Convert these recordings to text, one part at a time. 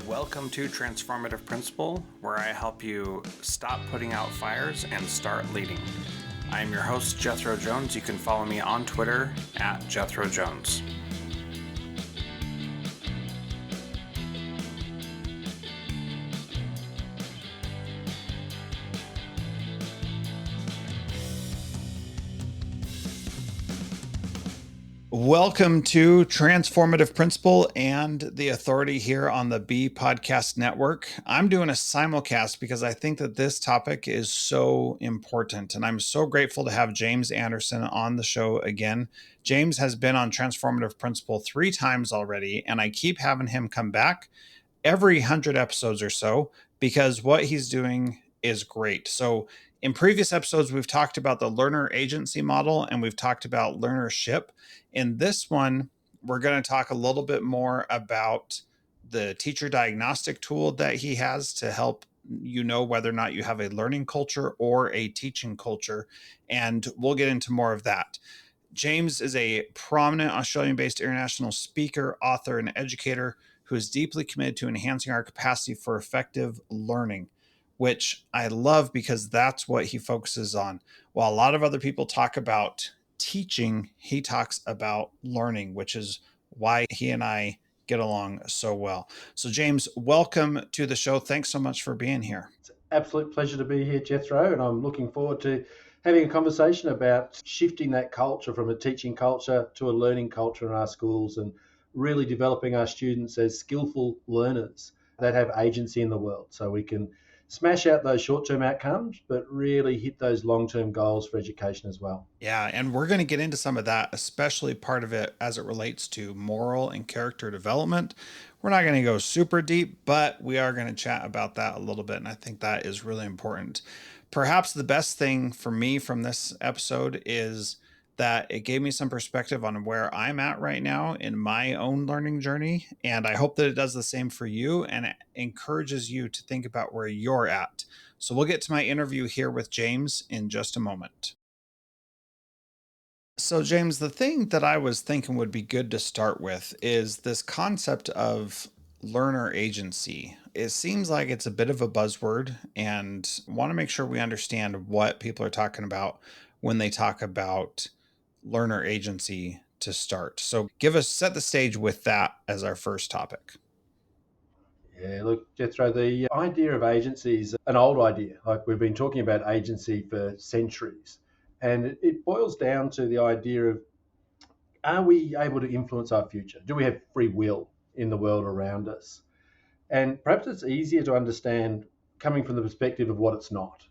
Welcome to Transformative Principal, where I help you stop putting out fires and start leading. I am your host, Jethro Jones. You can follow me on Twitter at Jethro Jones. Welcome to Transformative Principal and the authority here on the B Podcast Network. I'm doing a simulcast because I think that this topic is so important, and I'm so grateful to have James Anderson on the show again. James has been on Transformative Principal 3 times already, and I keep having him come back every 100 episodes or so because what he's doing is great. So in previous episodes, we've talked about the learner agency model and we've talked about learnership. In this one, we're going to talk a little bit more about the teacher diagnostic tool that he has to help you know whether or not you have a learning culture or a teaching culture. And we'll get into more of that. James is a prominent Australian-based international speaker, author, and educator who is deeply committed to enhancing our capacity for effective learning, which I love because that's what he focuses on. While a lot of other people talk about teaching, he talks about learning, which is why he and I get along so well. So James, welcome to the show. Thanks so much for being here. It's an absolute pleasure to be here, Jethro, and I'm looking forward to having a conversation about shifting that culture from a teaching culture to a learning culture in our schools and really developing our students as skillful learners that have agency in the world so we can smash out those short-term outcomes, but really hit those long-term goals for education as well. Yeah, and we're going to get into some of that, especially part of it as it relates to moral and character development. We're not going to go super deep, but we are going to chat about that a little bit, and I think that is really important. Perhaps the best thing for me from this episode is that it gave me some perspective on where I'm at right now in my own learning journey, and I hope that it does the same for you and it encourages you to think about where you're at. So we'll get to my interview here with James in just a moment. So, James, the thing that I was thinking would be good to start with is this concept of learner agency. It seems like it's a bit of a buzzword, and want to make sure we understand what people are talking about when they talk about learner agency to start. So, set the stage with that as our first topic. Yeah, look, Jethro, the idea of agency is an old idea. Like we've been talking about agency for centuries. And it boils down to the idea of, are we able to influence our future? Do we have free will in the world around us? And perhaps it's easier to understand coming from the perspective of what it's not.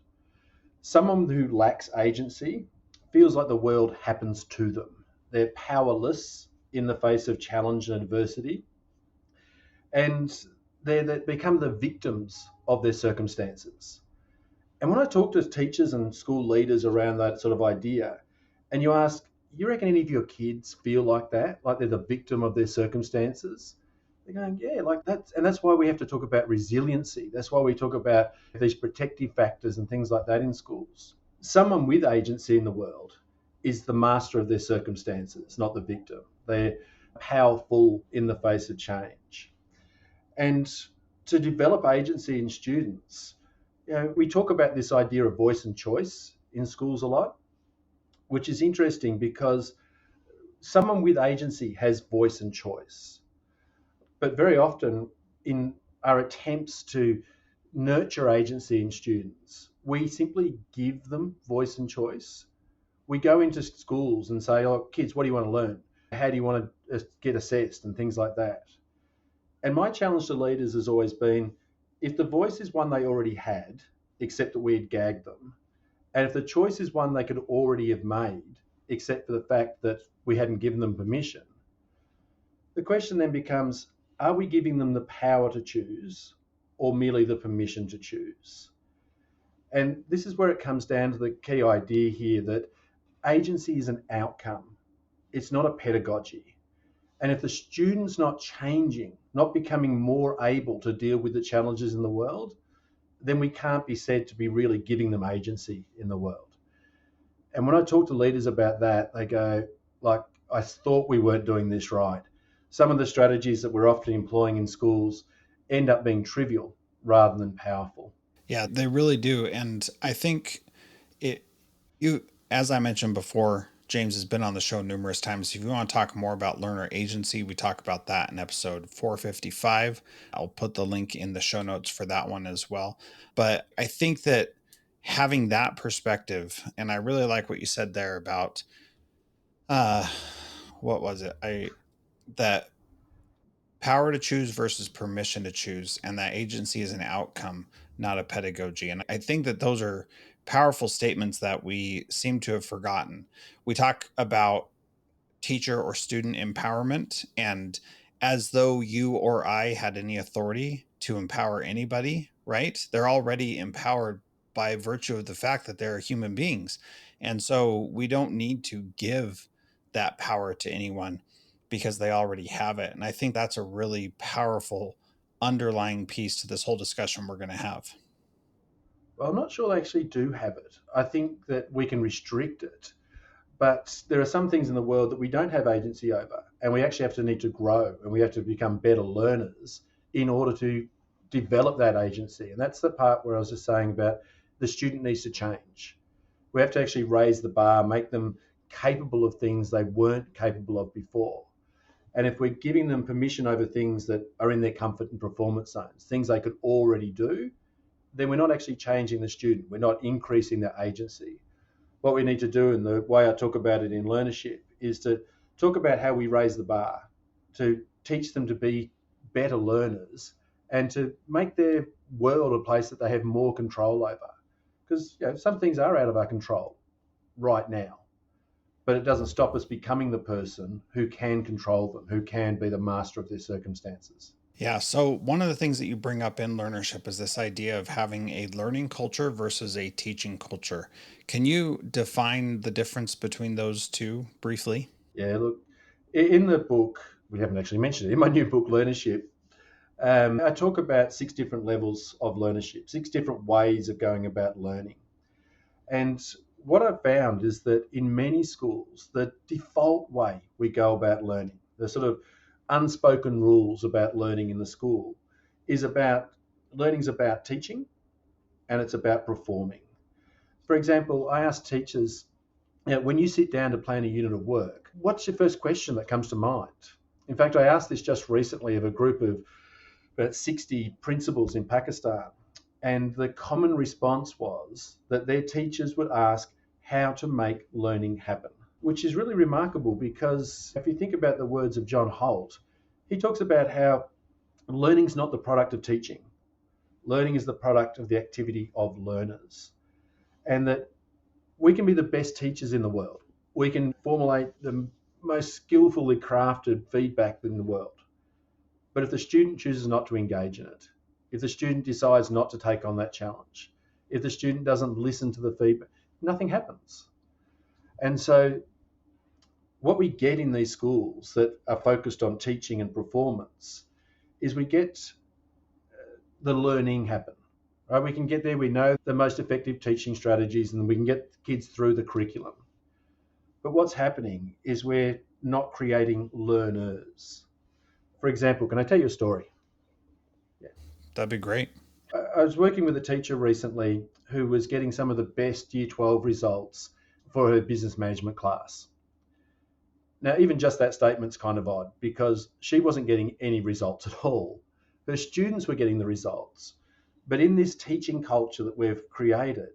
Someone who lacks agency feels like the world happens to them. They're powerless in the face of challenge and adversity. And they become the victims of their circumstances. And when I talk to teachers and school leaders around that sort of idea, and you ask, you reckon any of your kids feel like that, like they're the victim of their circumstances? They're going, yeah, like that's, and that's why we have to talk about resiliency. That's why we talk about these protective factors and things like that in schools. Someone with agency in the world is the master of their circumstances, not the victim. They're powerful in the face of change. And to develop agency in students, we talk about this idea of voice and choice in schools a lot, which is interesting because someone with agency has voice and choice. But very often in our attempts to nurture agency in students, we simply give them voice and choice. We go into schools and say, oh, kids, what do you want to learn? How do you want to get assessed and things like that? And my challenge to leaders has always been, if the voice is one they already had, except that we had gagged them, and if the choice is one they could already have made, except for the fact that we hadn't given them permission, the question then becomes, are we giving them the power to choose or merely the permission to choose? And this is where it comes down to the key idea here that agency is an outcome. It's not a pedagogy. And if the student's not changing, not becoming more able to deal with the challenges in the world, then we can't be said to be really giving them agency in the world. And when I talk to leaders about that, they go, like, I thought we weren't doing this right. Some of the strategies that we're often employing in schools end up being trivial rather than powerful. Yeah, they really do. And I think it, you, as I mentioned before, James has been on the show numerous times. If you want to talk more about learner agency, we talk about that in episode 455. I'll put the link in the show notes for that one as well. But I think that having that perspective, and I really like what you said there about, uh, what was it? That power to choose versus permission to choose, and that agency is an outcome, not a pedagogy. And I think that those are powerful statements that we seem to have forgotten. We talk about teacher or student empowerment, and as though you or I had any authority to empower anybody, right? They're already empowered by virtue of the fact that they're human beings. And so we don't need to give that power to anyone because they already have it. And I think that's a really powerful underlying piece to this whole discussion we're going to have. Well, I'm not sure they actually do have it. I think that we can restrict it, but there are some things in the world that we don't have agency over, and we actually have to need to grow and we have to become better learners in order to develop that agency. And that's the part where I was just saying about the student needs to change. We have to actually raise the bar, make them capable of things they weren't capable of before. And if we're giving them permission over things that are in their comfort and performance zones, things they could already do, then we're not actually changing the student. We're not increasing their agency. What we need to do, and the way I talk about it in learnership, is to talk about how we raise the bar, to teach them to be better learners and to make their world a place that they have more control over. Because some things are out of our control right now, but it doesn't stop us becoming the person who can control them, who can be the master of their circumstances. Yeah. So, one of the things that you bring up in learnership is this idea of having a learning culture versus a teaching culture. Can you define the difference between those two briefly? Yeah, look, in the book, we haven't actually mentioned it, in my new book, Learnership, I talk about 6 different levels of learnership, 6 different ways of going about learning. And what I've found is that in many schools, the default way we go about learning, the sort of unspoken rules about learning in the school, is about learning's about teaching and it's about performing. For example, I ask teachers, when you sit down to plan a unit of work, what's your first question that comes to mind? In fact, I asked this just recently of a group of about 60 principals in Pakistan. And the common response was that their teachers would ask how to make learning happen, which is really remarkable because if you think about the words of John Holt, he talks about how learning's not the product of teaching. Learning is the product of the activity of learners. And that we can be the best teachers in the world. We can formulate the most skillfully crafted feedback in the world. But if the student chooses not to engage in it, if the student decides not to take on that challenge, if the student doesn't listen to the feedback, nothing happens. And so, what we get in these schools that are focused on teaching and performance is we get the learning happen. Right? We can get there, we know the most effective teaching strategies, and we can get kids through the curriculum. But what's happening is we're not creating learners. For example, can I tell you a story? Yeah. That'd be great. I was working with a teacher recently who was getting some of the best Year 12 results for her business management class. Now, even just that statement's kind of odd because she wasn't getting any results at all. Her students were getting the results. But in this teaching culture that we've created,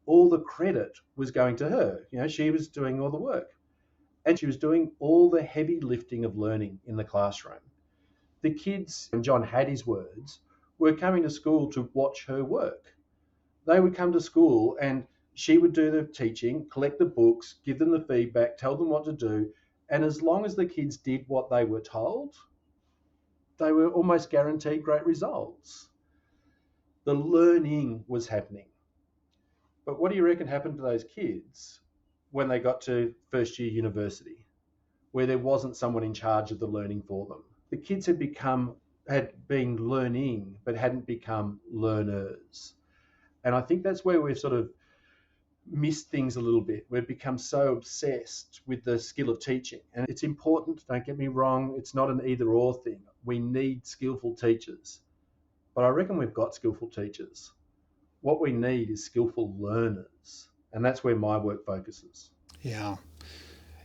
all the credit was going to her. She was doing all the work and she was doing all the heavy lifting of learning in the classroom. The kids, and John had his words, were coming to school to watch her work. They would come to school and she would do the teaching, collect the books, give them the feedback, tell them what to do. And as long as the kids did what they were told, they were almost guaranteed great results. The learning was happening. But what do you reckon happened to those kids when they got to first year university, where there wasn't someone in charge of the learning for them? The kids had been learning, but hadn't become learners. And I think that's where we've sort of missed things a little bit. We've become so obsessed with the skill of teaching. And it's important, don't get me wrong, it's not an either or thing. We need skillful teachers. but I reckon we've got skillful teachers. What we need is skillful learners, and that's where my work focuses. Yeah.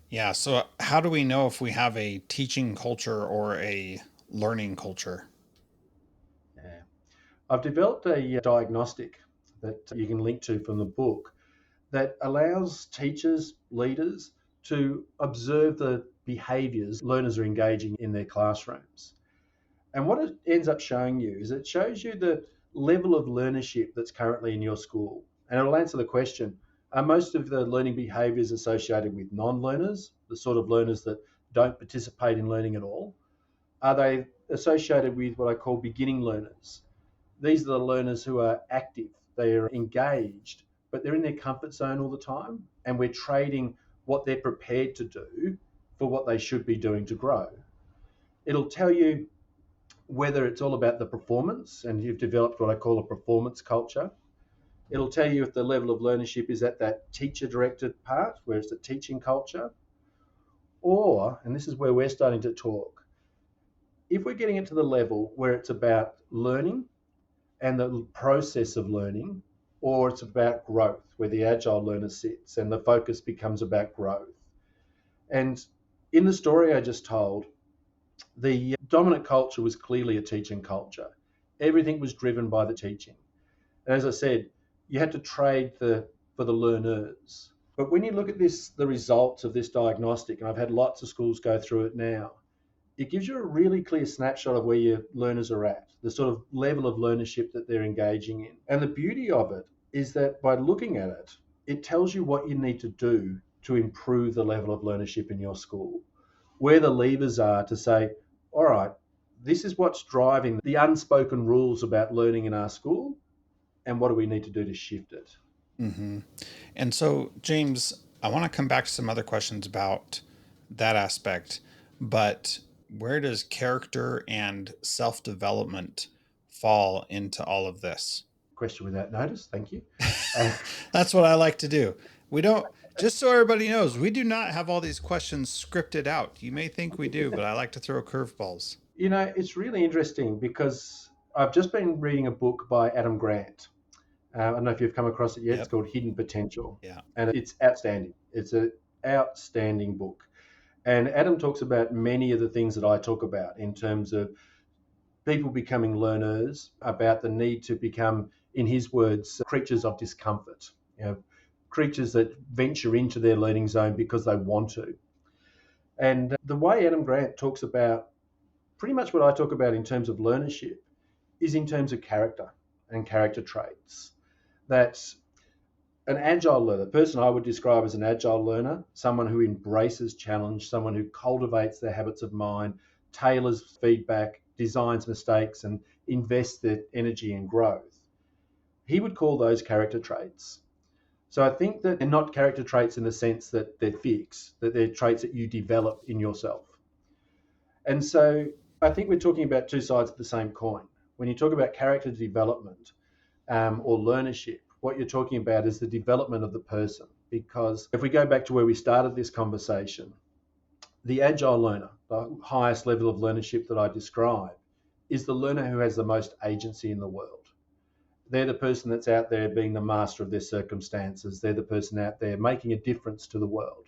Yeah. So, how do we know if we have a teaching culture or a learning culture? Yeah. I've developed a diagnostic that you can link to from the book that allows teachers, leaders to observe the behaviors learners are engaging in their classrooms. And what it ends up showing you is it shows you the level of learnership that's currently in your school. And it'll answer the question, are most of the learning behaviors associated with non-learners, the sort of learners that don't participate in learning at all? Are they associated with what I call beginning learners? These are the learners who are active, they are engaged, but they're in their comfort zone all the time. And we're trading what they're prepared to do for what they should be doing to grow. It'll tell you whether it's all about the performance and you've developed what I call a performance culture. It'll tell you if the level of learnership is at that teacher directed part, where it's a teaching culture, or, and this is where we're starting to talk, if we're getting it to the level where it's about learning and the process of learning, or it's about growth, where the agile learner sits and the focus becomes about growth. And in the story I just told, the dominant culture was clearly a teaching culture. Everything was driven by the teaching. And as I said, you had to trade for the learners. But when you look at this, the results of this diagnostic, and I've had lots of schools go through it now, it gives you a really clear snapshot of where your learners are at, the sort of level of learnership that they're engaging in. And the beauty of it is that by looking at it, it tells you what you need to do to improve the level of learnership in your school, where the levers are to say, all right, this is what's driving the unspoken rules about learning in our school, and what do we need to do to shift it? Mm-hmm. And so, James, I want to come back to some other questions about that aspect, but where does character and self development fall into all of this? Question without notice, thank you. Uh, That's what I like to do. We don't, just so everybody knows, we do not have all these questions scripted out. You may think we do, but I like to throw curveballs. it's really interesting because I've just been reading a book by Adam Grant. I don't know if you've come across it yet. It's Yep. called Hidden Potential, Yeah. and it's outstanding. It's an outstanding book. And Adam talks about many of the things that I talk about in terms of people becoming learners, about the need to become, in his words, creatures of discomfort, creatures that venture into their learning zone because they want to. And the way Adam Grant talks about pretty much what I talk about in terms of learnership is in terms of character and character traits. That an agile learner, the person I would describe as an agile learner, someone who embraces challenge, someone who cultivates their habits of mind, tailors feedback, designs mistakes, and invests their energy in growth. He would call those character traits. So I think that they're not character traits in the sense that they're fixed, that they're traits that you develop in yourself. And so I think we're talking about two sides of the same coin. When you talk about character development, or learnership, what you're talking about is the development of the person. Because if we go back to where we started this conversation, the agile learner, the highest level of learnership that I describe, is the learner who has the most agency in the world. They're the person that's out there being the master of their circumstances. They're the person out there making a difference to the world.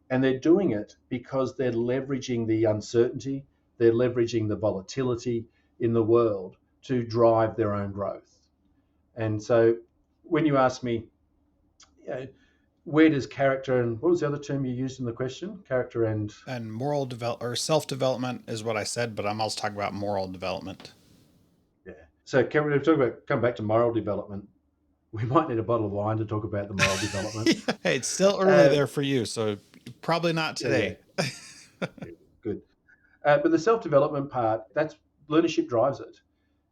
And they're doing it because they're leveraging the uncertainty, they're leveraging the volatility in the world to drive their own growth. And so when you ask me, you know, where does character and what was the other term you used in the question? Character and And moral develop or self development is what I said, but I'm also talking about moral development. yeah. So can we talk about come back to moral development? We might need a bottle of wine to talk about the moral development. Hey, it's still early Uh, there for you, so probably not yeah, today. yeah, good. But the self-development part, that's leadership drives it.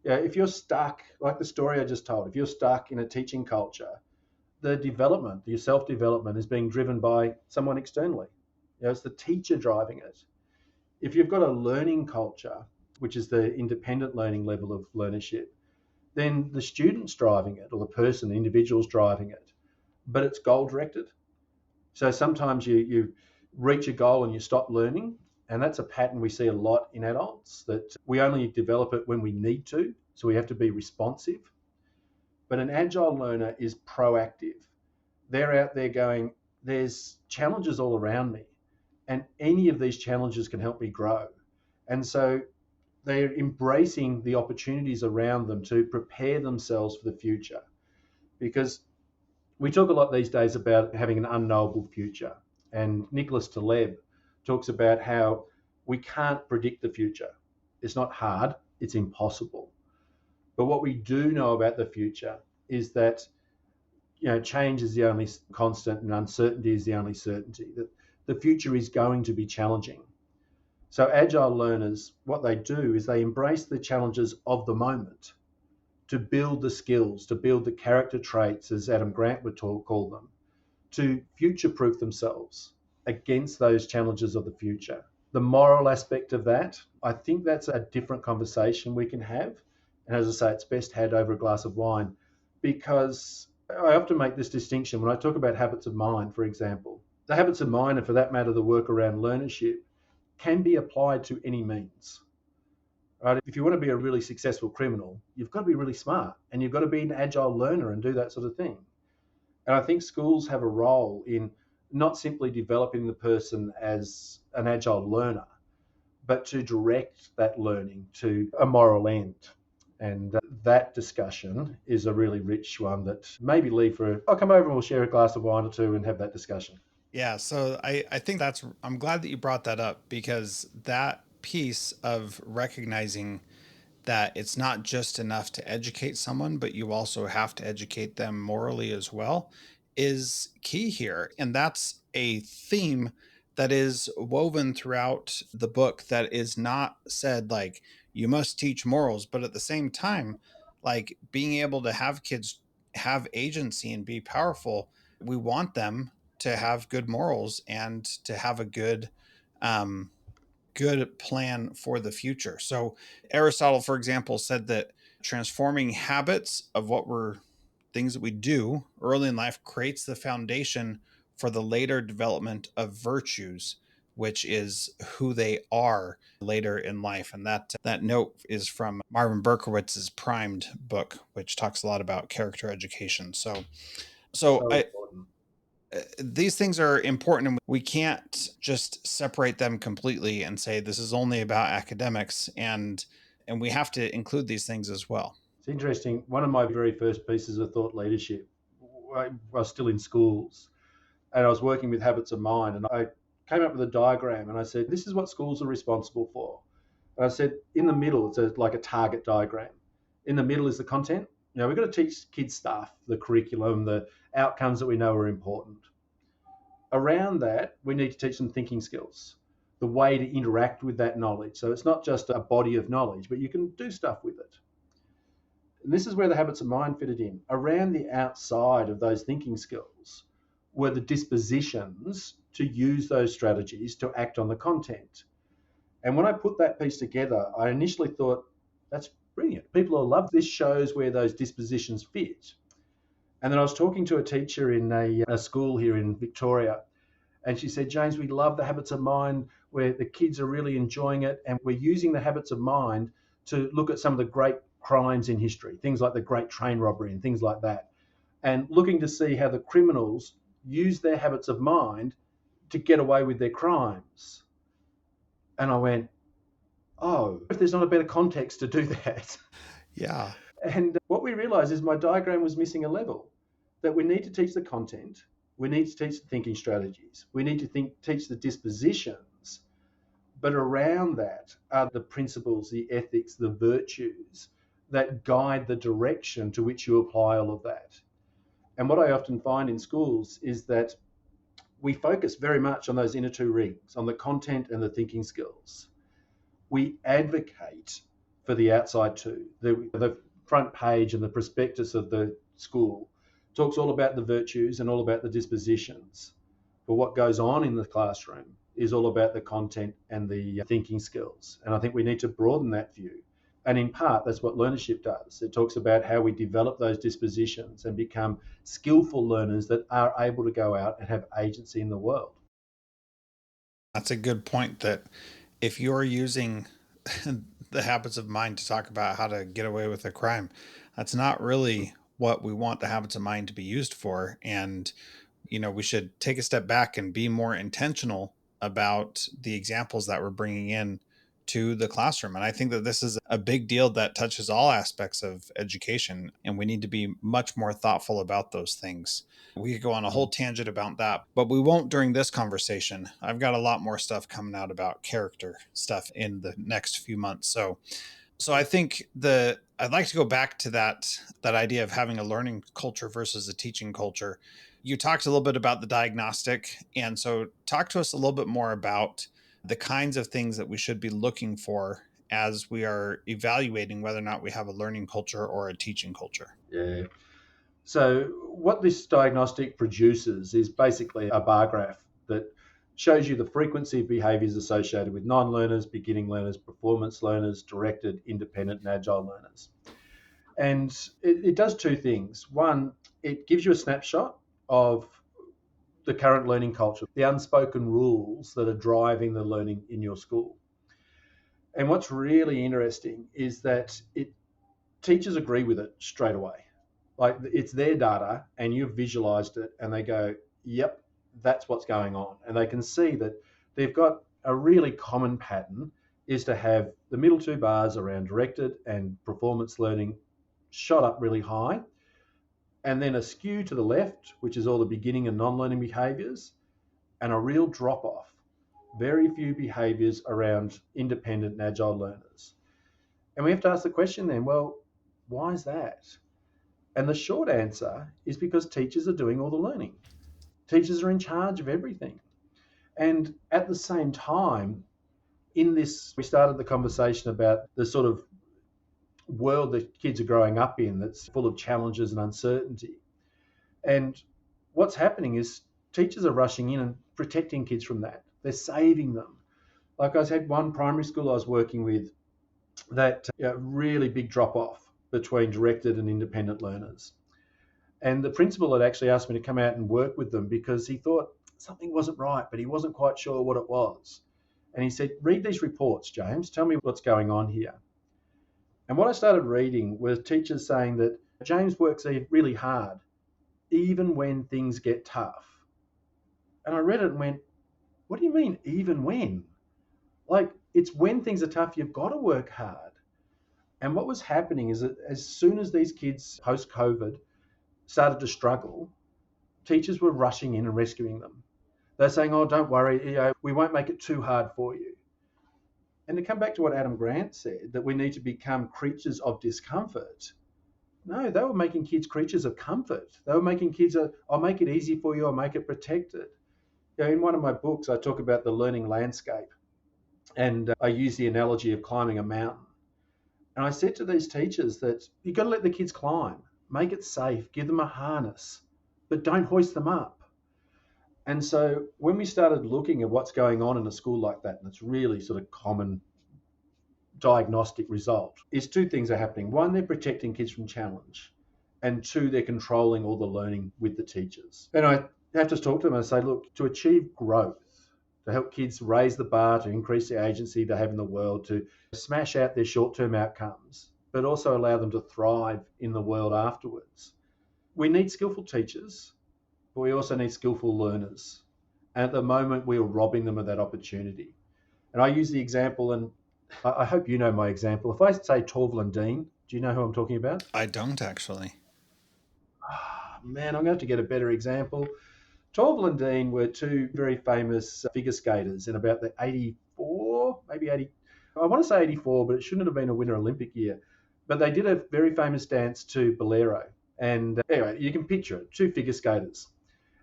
Yeah, if you're stuck, like the story I just told, if you're stuck in a teaching culture, the development, your self-development is being driven by someone externally. It's the teacher driving it. If you've got a learning culture, which is the independent learning level of learnership, then the student's driving it or the person, the individual's driving it, but it's goal directed. So sometimes you reach a goal and you stop learning. And that's a pattern we see a lot in adults, that we only develop it when we need to. So we have to be responsive. But an agile learner is proactive. They're out there going, there's challenges all around me, and any of these challenges can help me grow. And so they're embracing the opportunities around them to prepare themselves for the future. Because we talk a lot these days about having an unknowable future. And Nicholas Taleb talks about how we can't predict the future. It's not hard, it's impossible. But what we do know about the future is that change is the only constant and uncertainty is the only certainty. That the future is going to be challenging. So agile learners, what they do is they embrace the challenges of the moment to build the skills, to build the character traits, as Adam Grant would call them, to future-proof themselves against those challenges of the future. The moral aspect of that, I think that's a different conversation we can have. And as I say, it's best had over a glass of wine, because I often make this distinction when I talk about habits of mind, for example. The habits of mind, and for that matter, the work around learnership, can be applied to any means. Right? If you want to be a really successful criminal, you've got to be really smart and you've got to be an agile learner and do that sort of thing. And I think schools have a role in not simply developing the person as an agile learner, but to direct that learning to a moral end. And that discussion is a really rich one that maybe leave for, I'll come over and we'll share a glass of wine or two and have that discussion. Yeah, so I think I'm glad that you brought that up, because that piece of recognizing that it's not just enough to educate someone, but you also have to educate them morally as well, is key here. And that's a theme that is woven throughout the book, that is not said like you must teach morals, but at the same time, like being able to have kids have agency and be powerful, we want them to have good morals and to have a um, good plan for the future. So Aristotle, for example, said that transforming habits of what we're things that we do early in life creates the foundation for the later development of virtues, which is who they are later in life. And that note is from Marvin Berkowitz's Primed book, which talks a lot about character education. So So I important. these things are important, and we can't just separate them completely and say this is only about academics, and we have to include these things as well. It's interesting. One of my very first pieces of thought leadership, I was still in schools and I was working with habits of mind, and I came up with a diagram and I said, this is what schools are responsible for. And I said, in the middle, like a target diagram. In the middle is the content. We've got to teach kids stuff, the curriculum, the outcomes that we know are important. Around that, we need to teach them thinking skills, the way to interact with that knowledge. So it's not just a body of knowledge, but you can do stuff with it. And this is where the habits of mind fitted in. Around the outside of those thinking skills were the dispositions to use those strategies to act on the content. And when I put that piece together, I initially thought, that's brilliant. People will love this. Shows where those dispositions fit. And then I was talking to a teacher in a school here in Victoria, and she said, James, we love the habits of mind where the kids are really enjoying it. And we're using the habits of mind to look at some of the great crimes in history, things like the Great Train Robbery and things like that, and looking to see how the criminals use their habits of mind to get away with their crimes. And I went, oh, if there's not a better context to do that. Yeah. And what we realized is my diagram was missing a level, that we need to teach the content, we need to teach the thinking strategies, we need to teach the dispositions, but around that are the principles, the ethics, the virtues that guide the direction to which you apply all of that. And what I often find in schools is that we focus very much on those inner two rings, on the content and the thinking skills. We advocate for the outside two. The front page and the prospectus of the school talks all about the virtues and all about the dispositions. But what goes on in the classroom is all about the content and the thinking skills. And I think we need to broaden that view. And in part, that's what learnership does. It talks about how we develop those dispositions and become skillful learners that are able to go out and have agency in the world. That's a good point, that if you're using the habits of mind to talk about how to get away with a crime. That's not really what we want the habits of mind to be used for. And we should take a step back and be more intentional about the examples that we're bringing in to the classroom. And I think that this is a big deal that touches all aspects of education, and we need to be much more thoughtful about those things. We could go on a whole tangent about that, but we won't during this conversation. I've got a lot more stuff coming out about character stuff in the next few months. So I think I'd like to go back to that idea of having a learning culture versus a teaching culture. You talked a little bit about the diagnostic, and so talk to us a little bit more about the kinds of things that we should be looking for as we are evaluating whether or not we have a learning culture or a teaching culture. Yeah. So what this diagnostic produces is basically a bar graph that shows you the frequency of behaviours associated with non-learners, beginning learners, performance learners, directed, independent, and agile learners. And it does two things. One, it gives you a snapshot of the current learning culture, the unspoken rules that are driving the learning in your school. And what's really interesting is that teachers agree with it straight away. Like, it's their data and you've visualized it, and they go, yep, that's what's going on. And they can see that they've got a really common pattern is to have the middle two bars around directed and performance learning shot up really high, and then a skew to the left, which is all the beginning and non-learning behaviors, and a real drop off. Very few behaviors around independent and agile learners. And we have to ask the question then, well, why is that? And the short answer is because teachers are doing all the learning. Teachers are in charge of everything. And at the same time, in this, we started the conversation about the sort of world that kids are growing up in that's full of challenges and uncertainty. And what's happening is teachers are rushing in and protecting kids from that. They're saving them. Like, I had one primary school I was working with that really big drop off between directed and independent learners. And the principal had actually asked me to come out and work with them because he thought something wasn't right, but he wasn't quite sure what it was. And he said, read these reports, James, tell me what's going on here. And what I started reading was teachers saying that James works really hard, even when things get tough. And I read it and went, what do you mean, even when? Like, it's when things are tough, you've got to work hard. And what was happening is that as soon as these kids post-COVID started to struggle, teachers were rushing in and rescuing them. They're saying, oh, don't worry, we won't make it too hard for you. And to come back to what Adam Grant said, that we need to become creatures of discomfort. No, they were making kids creatures of comfort. They were making kids, I'll make it easy for you, I'll make it protected. In one of my books, I talk about the learning landscape, and I use the analogy of climbing a mountain. And I said to these teachers that you've got to let the kids climb, make it safe, give them a harness, but don't hoist them up. And so when we started looking at what's going on in a school like that, and it's really sort of common diagnostic result, is two things are happening. One, they're protecting kids from challenge, and two, they're controlling all the learning with the teachers. And I have to talk to them and say, look, to achieve growth, to help kids raise the bar, to increase the agency they have in the world, to smash out their short-term outcomes, but also allow them to thrive in the world afterwards. We need skillful teachers, but we also need skillful learners. And at the moment, we are robbing them of that opportunity. And I use the example, and I hope you know my example. If I say Torval and Dean, do you know who I'm talking about? I don't actually. Man, I'm going to have to get a better example. Torval and Dean were two very famous figure skaters in about the 84, maybe 80. I want to say 84, but it shouldn't have been a Winter Olympic year. But they did a very famous dance to Bolero. And anyway, you can picture it, two figure skaters.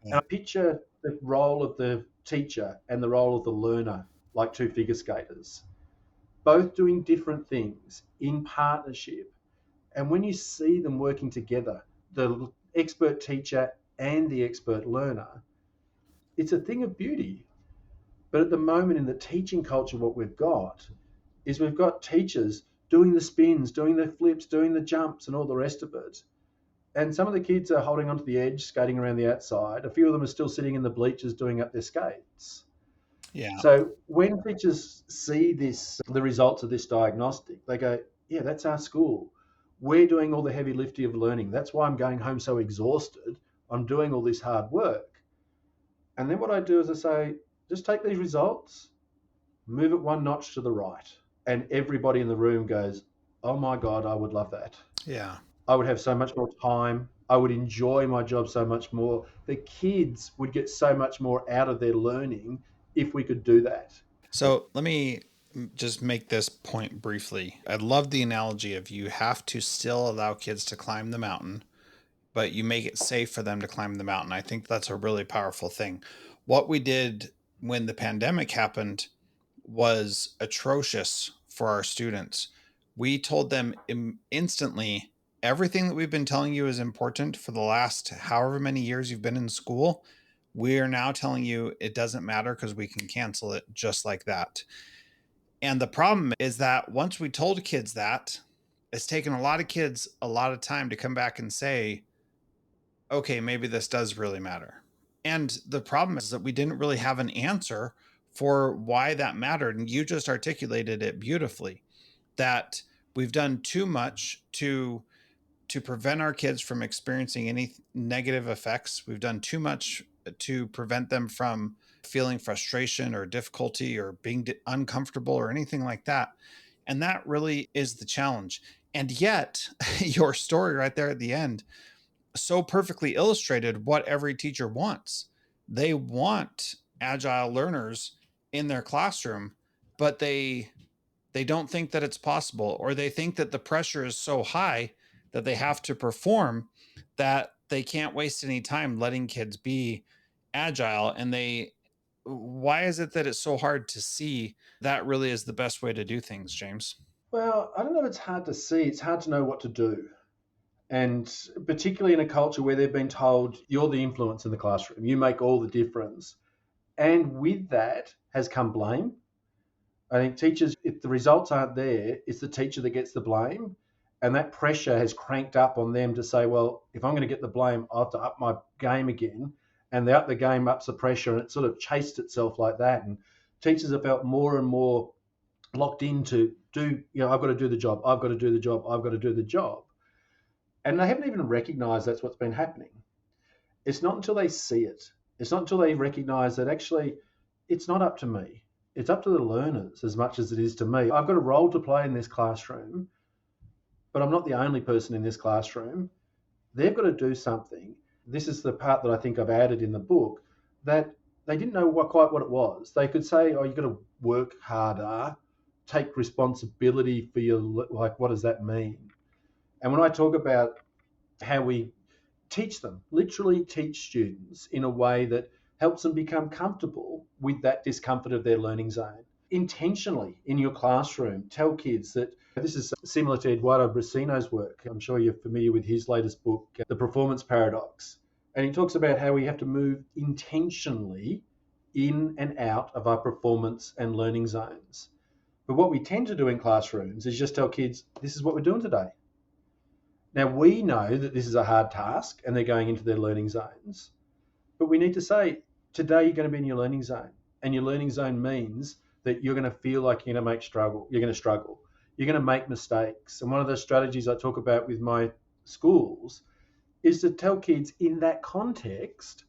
Yeah. And I picture the role of the teacher and the role of the learner like two figure skaters, both doing different things in partnership. And when you see them working together, the expert teacher and the expert learner, it's a thing of beauty. But at the moment in the teaching culture, what we've got is we've got teachers doing the spins, doing the flips, doing the jumps and all the rest of it. And some of the kids are holding onto the edge, skating around the outside. A few of them are still sitting in the bleachers doing up their skates. Yeah. So when teachers see this, the results of this diagnostic, they go, yeah, that's our school. We're doing all the heavy lifting of learning. That's why I'm going home so exhausted. I'm doing all this hard work. And then what I do is I say, just take these results, move it one notch to the right. And everybody in the room goes, oh my God, I would love that. Yeah. I would have so much more time. I would enjoy my job so much more. The kids would get so much more out of their learning if we could do that. So let me just make this point briefly. I love the analogy of you have to still allow kids to climb the mountain, but you make it safe for them to climb the mountain. I think that's a really powerful thing. What we did when the pandemic happened was atrocious for our students. We told them instantly everything that we've been telling you is important for the last however many years you've been in school. We are now telling you it doesn't matter because we can cancel it just like that. And the problem is that once we told kids that, it's taken a lot of kids a lot of time to come back and say, okay, maybe this does really matter. And the problem is that we didn't really have an answer for why that mattered. And you just articulated it beautifully, that we've done too much to prevent our kids from experiencing any negative effects. We've done too much to prevent them from feeling frustration or difficulty or being uncomfortable or anything like that. And that really is the challenge. And yet, your story right there at the end so perfectly illustrated what every teacher wants. They want agile learners in their classroom, but they don't think that it's possible, or they think that the pressure is so high that they have to perform that they can't waste any time letting kids be agile. And they why is it that it's so hard to see that really is the best way to do things, James? Well, I don't know if it's hard to see, it's hard to know what to do. And particularly in a culture where they've been told you're the influence in the classroom, you make all the difference. And with that has come blame. I think teachers, if the results aren't there, it's the teacher that gets the blame. And that pressure has cranked up on them to say, well, if I'm going to get the blame, I have to up my game again. And they up the game, ups the pressure, and it sort of chased itself like that. And teachers have felt more and more locked into I've got to do the job, I've got to do the job, I've got to do the job. And they haven't even recognized that's what's been happening. It's not until they see it, it's not until they recognize that actually it's not up to me. It's up to the learners as much as it is to me. I've got a role to play in this classroom, but I'm not the only person in this classroom. They've got to do something. This is the part that I think I've added in the book, that they didn't know quite what it was. They could say, oh, you've got to work harder, take responsibility for your, like, what does that mean? And when I talk about how we teach them, literally teach students in a way that helps them become comfortable with that discomfort of their learning zone. Intentionally in your classroom, tell kids that this is similar to Eduardo Brasino's work. I'm sure you're familiar with his latest book, The Performance Paradox. And he talks about how we have to move intentionally in and out of our performance and learning zones. But what we tend to do in classrooms is just tell kids, this is what we're doing today. Now, we know that this is a hard task and they're going into their learning zones, but we need to say, today you're going to be in your learning zone. And your learning zone means that you're going to feel like you're going to you're going to struggle. You're going to make mistakes. And one of the strategies I talk about with my schools is to tell kids in that context,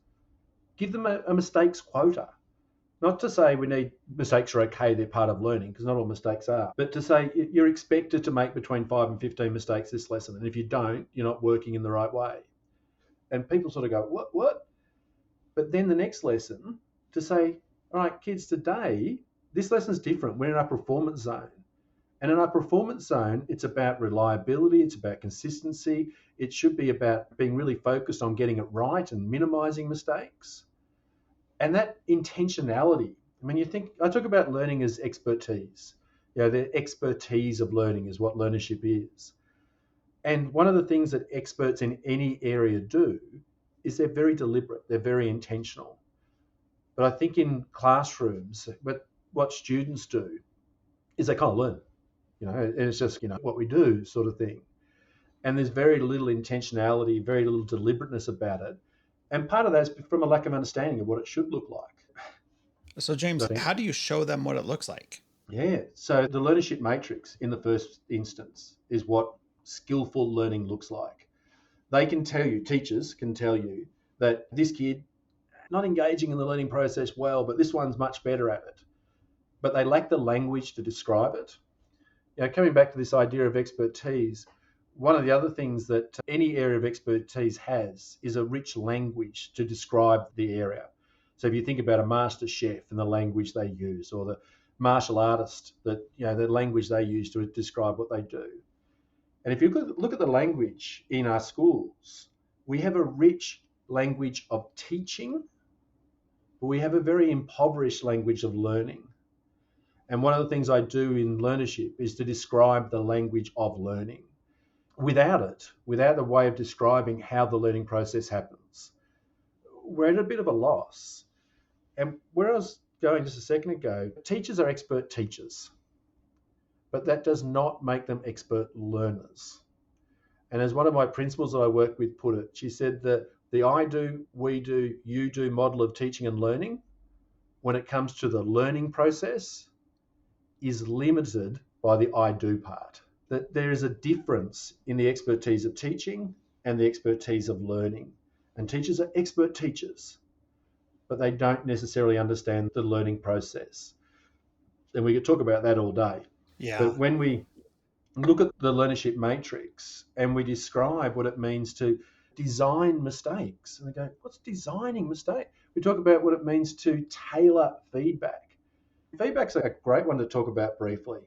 give them a mistakes quota. Not to say we need mistakes are okay, they're part of learning, because not all mistakes are, but to say you're expected to make between 5 and 15 mistakes this lesson. And if you don't, you're not working in the right way. And people sort of go, what? But then the next lesson to say, all right, kids, today, this lesson's different. We're in our performance zone. And in our performance zone, it's about reliability, it's about consistency. It should be about being really focused on getting it right and minimizing mistakes. And that intentionality, I mean, I talk about learning as expertise. The expertise of learning is what learnership is. And one of the things that experts in any area do is they're very deliberate, they're very intentional. But I think in classrooms, what students do is they kind of learn, and it's just, what we do sort of thing. And there's very little intentionality, very little deliberateness about it. And part of that's from a lack of understanding of what it should look like. So, James, So, how do you show them what it looks like? yeah, so the learnership matrix in the first instance is what skillful learning looks like. They can tell you, teachers can tell you that this kid not engaging in the learning process well, but this one's much better at it. But they lack the language to describe it. Coming back to this idea of expertise, one of the other things that any area of expertise has is a rich language to describe the area. So if you think about a master chef and the language they use, or the martial artist, that the language they use to describe what they do. And if you look at the language in our schools, we have a rich language of teaching, but we have a very impoverished language of learning. And one of the things I do in learnership is to describe the language of learning. Without a way of describing how the learning process happens, we're at a bit of a loss. And where I was going just a second ago, teachers are expert teachers, but that does not make them expert learners. And as one of my principals that I work with put it, she said that the I do, we do, you do model of teaching and learning, when it comes to the learning process, is limited by the I do part. That there is a difference in the expertise of teaching and the expertise of learning. And teachers are expert teachers, but they don't necessarily understand the learning process. And we could talk about that all day. Yeah. But when we look at the learnership matrix and we describe what it means to design mistakes, and we go, what's designing mistake? We talk about what it means to tailor feedback. Feedback's a great one to talk about briefly.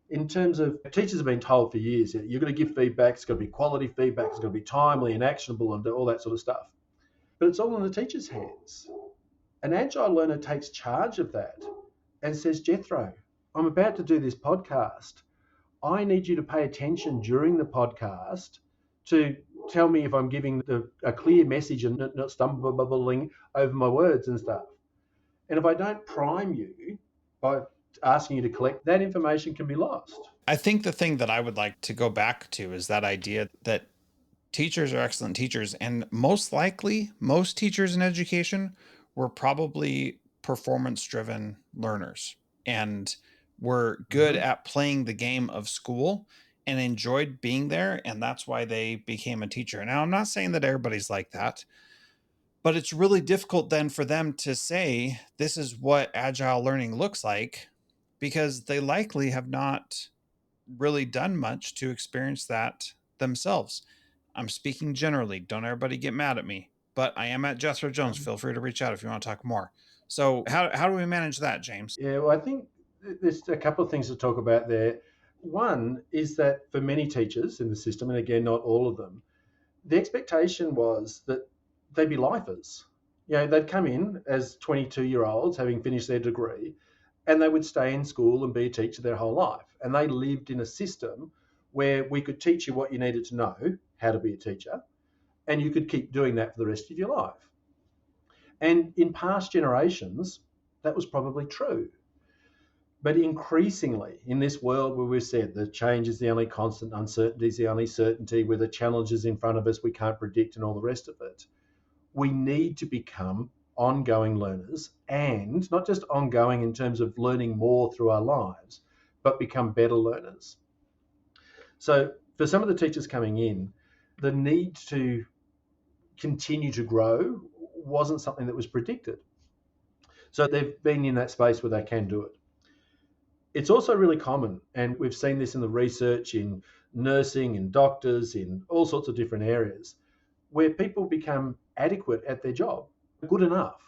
In terms of, teachers have been told for years, you're going to give feedback, it's going to be quality feedback, it's going to be timely and actionable and all that sort of stuff. But it's all in the teacher's hands. An agile learner takes charge of that and says, Jethro, I'm about to do this podcast. I need you to pay attention during the podcast to tell me if I'm giving a clear message and not stumbling over my words and stuff. And if I don't prime you by asking you to collect, that information can be lost. I think the thing that I would like to go back to is that idea that teachers are excellent teachers. And most likely, most teachers in education were probably performance driven learners and were good Mm-hmm. at playing the game of school and enjoyed being there. And that's why they became a teacher. Now, I'm not saying that everybody's like that, but it's really difficult then for them to say, this is what agile learning looks like, because they likely have not really done much to experience that themselves. I'm speaking generally. Don't everybody get mad at me. But I am at Jethro Jones. Feel free to reach out if you want to talk more. So how do we manage that, James? Yeah, well, I think there's a couple of things to talk about there. One is that for many teachers in the system, and again, not all of them, the expectation was that they'd be lifers. They'd come in as 22-year-olds having finished their degree, and they would stay in school and be a teacher their whole life. And they lived in a system where we could teach you what you needed to know, how to be a teacher, and you could keep doing that for the rest of your life. And in past generations, that was probably true. But increasingly, in this world where we've said that change is the only constant, uncertainty is the only certainty, where the challenges in front of us we can't predict and all the rest of it, we need to become ongoing learners, and not just ongoing in terms of learning more through our lives, but become better learners. So for some of the teachers coming in, the need to continue to grow wasn't something that was predicted. So they've been in that space where they can do it. It's also really common, and we've seen this in the research in nursing and doctors in all sorts of different areas, where people become adequate at their job, good enough,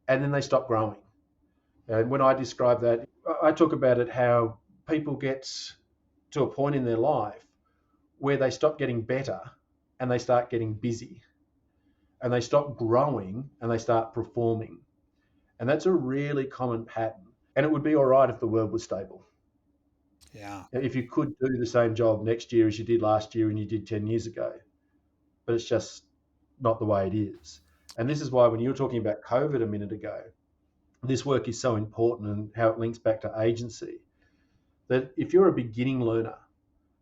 and then they stop growing. And when I describe that, I talk about it how people get to a point in their life where they stop getting better and they start getting busy, and they stop growing and they start performing. And that's a really common pattern. And it would be all right if the world was stable. Yeah. If you could do the same job next year as you did last year and you did 10 years ago, but it's just not the way it is. And this is why when you were talking about COVID a minute ago, this work is so important and how it links back to agency. That if you're a beginning learner,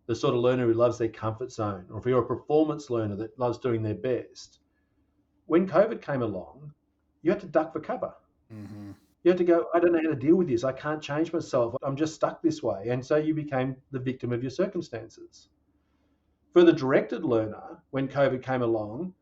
the sort of learner who loves their comfort zone, or if you're a performance learner that loves doing their best, when COVID came along, you had to duck for cover. Mm-hmm. You had to go, I don't know how to deal with this. I can't change myself. I'm just stuck this way. And so you became the victim of your circumstances. For the directed learner, when COVID came along,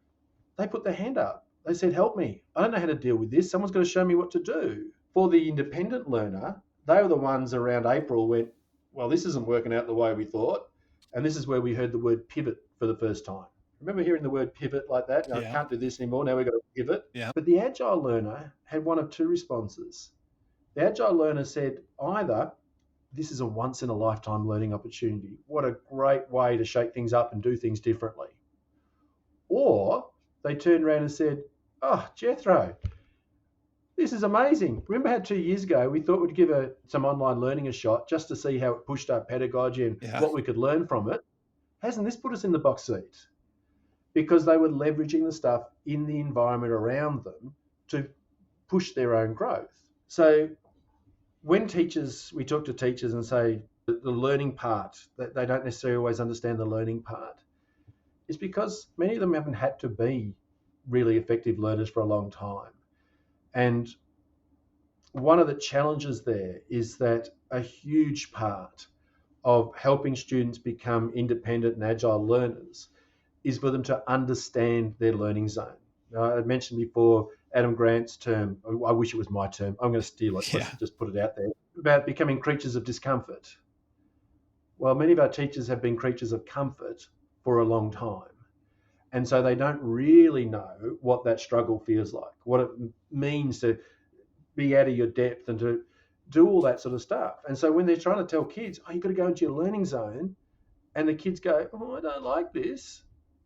they put their hand up. They said, help me. I don't know how to deal with this. Someone's got to show me what to do. For the independent learner, they were the ones around April went, well, this isn't working out the way we thought. And this is where we heard the word pivot for the first time. Remember hearing the word pivot like that? I Yeah. can't do this anymore. Now we've got to pivot. Yeah. But the agile learner had one of two responses. The agile learner said, either this is a once in a lifetime learning opportunity. What a great way to shake things up and do things differently. Or they turned around and said, oh, Jethro, this is amazing. Remember how 2 years ago we thought we'd give some online learning a shot just to see how it pushed up pedagogy and Yeah. what we could learn from it? Hasn't this put us in the box seat? Because they were leveraging the stuff in the environment around them to push their own growth. So when we talk to teachers and say the learning part, that they don't necessarily always understand the learning part, is because many of them haven't had to be really effective learners for a long time. And one of the challenges there is that a huge part of helping students become independent and agile learners is for them to understand their learning zone. I mentioned before Adam Grant's term. I wish it was my term. I'm going to steal it. Yeah. Let's just put it out there about becoming creatures of discomfort. Well, many of our teachers have been creatures of comfort for a long time. And so they don't really know what that struggle feels like, what it means to be out of your depth and to do all that sort of stuff. And so when they're trying to tell kids, oh, you've got to go into your learning zone, and the kids go, oh, I don't like this,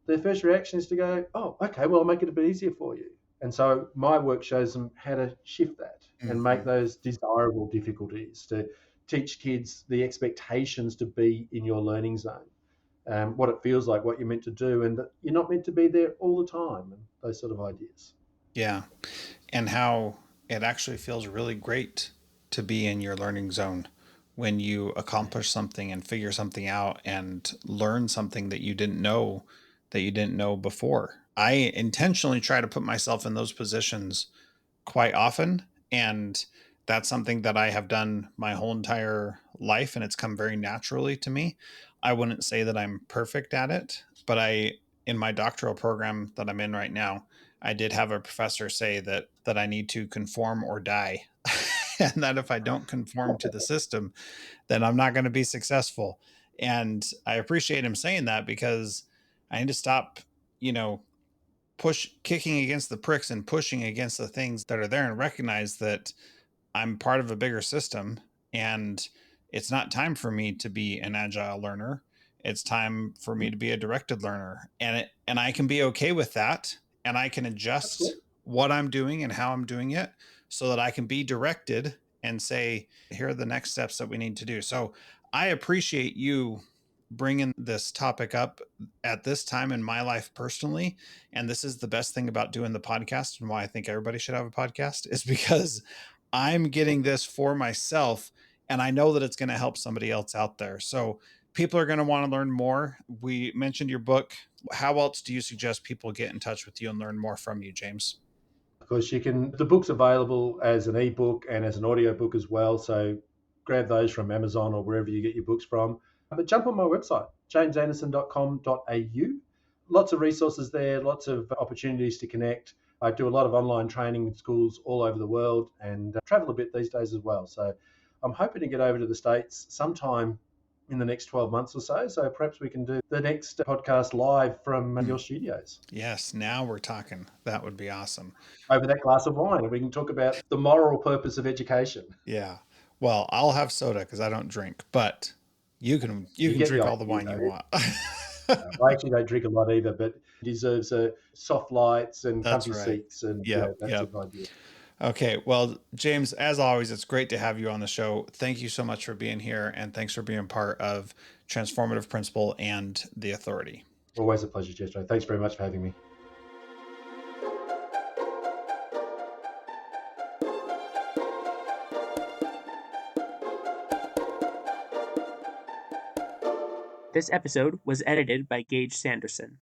their first reaction is to go, oh, okay, well, I'll make it a bit easier for you. And so my work shows them how to shift that and make those desirable difficulties, to teach kids the expectations to be in your learning zone, what it feels like, what you're meant to do, and that you're not meant to be there all the time, and those sort of ideas. Yeah. And how it actually feels really great to be in your learning zone when you accomplish something and figure something out and learn something that you didn't know before. I intentionally try to put myself in those positions quite often, and that's something that I have done my whole entire life, and it's come very naturally to me. I wouldn't say that I'm perfect at it, but in my doctoral program that I'm in right now, I did have a professor say that I need to conform or die. And that if I don't conform to the system, then I'm not going to be successful. And I appreciate him saying that, because I need to stop, you know, kicking against the pricks and pushing against the things that are there, and recognize that I'm part of a bigger system, and it's not time for me to be an agile learner. It's time for me to be a directed learner, and I can be okay with that, and I can adjust Absolutely. what I'm doing and how I'm doing it so that I can be directed and say, here are the next steps that we need to do. So I appreciate you bringing this topic up at this time in my life personally. And this is the best thing about doing the podcast, and why I think everybody should have a podcast, is because I'm getting this for myself, and I know that it's going to help somebody else out there. So people are going to want to learn more. We mentioned your book. How else do you suggest people get in touch with you and learn more from you, James? Of course, the book's available as an ebook and as an audiobook as well. So grab those from Amazon or wherever you get your books from. But jump on my website, jamesanderson.com.au. Lots of resources there, lots of opportunities to connect. I do a lot of online training with schools all over the world, and travel a bit these days as well. So I'm hoping to get over to the States sometime in the next 12 months or so. So perhaps we can do the next podcast live from your studios Yes, now we're talking. That would be awesome. over that glass of wine, and we can talk about the moral purpose of education. Yeah. Well, I'll have soda because I don't drink, but you You can get the drink all the idea, wine you though. want. I actually don't drink a lot either, but it deserves soft lights and That's comfy right. seats, and Yep. that Yep. sort of idea. Okay. Well, James, as always, it's great to have you on the show. Thank you so much for being here, and thanks for being part of Transformative Principle and the Authority. Always a pleasure, Jethro. Thanks very much for having me. This episode was edited by Gage Sanderson.